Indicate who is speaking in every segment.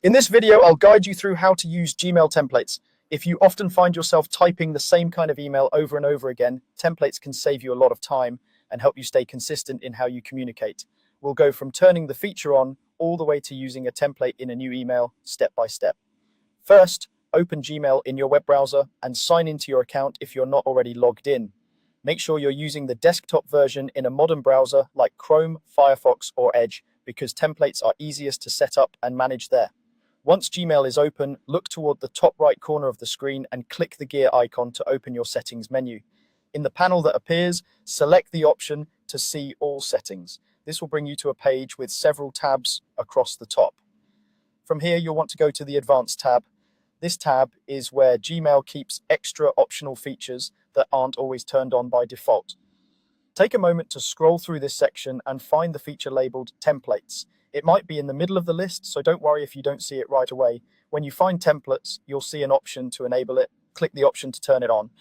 Speaker 1: In this video, I'll guide you through how to use Gmail templates. If you often find yourself typing the same kind of email over and over again, templates can save you a lot of time and help you stay consistent in how you communicate. We'll go from turning the feature on all the way to using a template in a new email step by step. First, open Gmail in your web browser and sign into your account if you're not already logged in. Make sure you're using the desktop version in a modern browser like Chrome, Firefox, or Edge because templates are easiest to set up and manage there. Once Gmail is open, look toward the top right corner of the screen and click the gear icon to open your settings menu. In the panel that appears, select the option to see all settings. This will bring you to a page with several tabs across the top. From here, you'll want to go to the Advanced tab. This tab is where Gmail keeps extra optional features that aren't always turned on by default. Take a moment to scroll through this section and find the feature labeled Templates. It might be in the middle of the list, so don't worry if you don't see it right away. When you find templates, you'll see an option to enable it. Click the option to turn it on.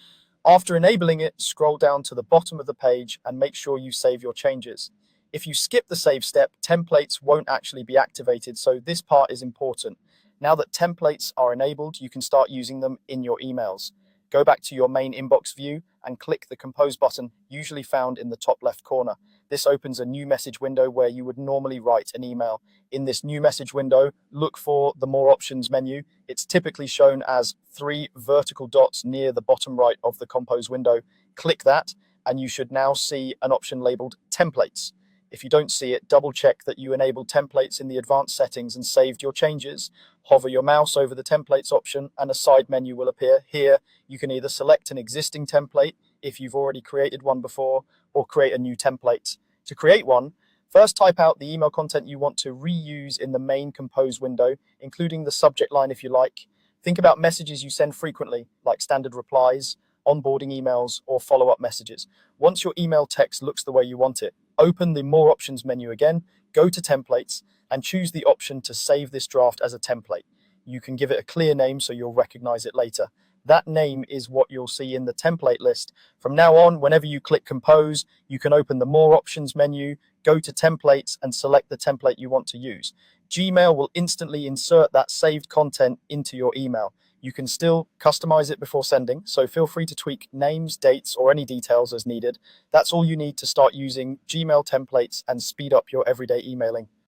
Speaker 1: After enabling it, scroll down to the bottom of the page and make sure you save your changes. If you skip the save step, templates won't actually be activated, so this part is important. Now that templates are enabled, you can start using them in your emails. Go back to your main inbox view and click the Compose button, usually found in the top left corner. This opens a new message window where you would normally write an email. In this new message window, look for the More Options menu. It's typically shown as 3 vertical dots near the bottom right of the Compose window. Click that, and you should now see an option labeled Templates. If you don't see it, double check that you enabled templates in the advanced settings and saved your changes. Hover your mouse over the templates option and a side menu will appear. Here, you can either select an existing template if you've already created one before, or create a new template. To create one, first type out the email content you want to reuse in the main Compose window, including the subject line if you like. Think about messages you send frequently, like standard replies, onboarding emails, or follow-up messages. Once your email text looks the way you want it, open the More Options menu again, go to Templates, and choose the option to save this draft as a template. You can give it a clear name so you'll recognize it later. That name is what you'll see in the template list. From now on, whenever you click Compose, you can open the More Options menu, go to Templates, and select the template you want to use. Gmail will instantly insert that saved content into your email. You can still customize it before sending, so feel free to tweak names, dates, or any details as needed. That's all you need to start using Gmail templates and speed up your everyday emailing.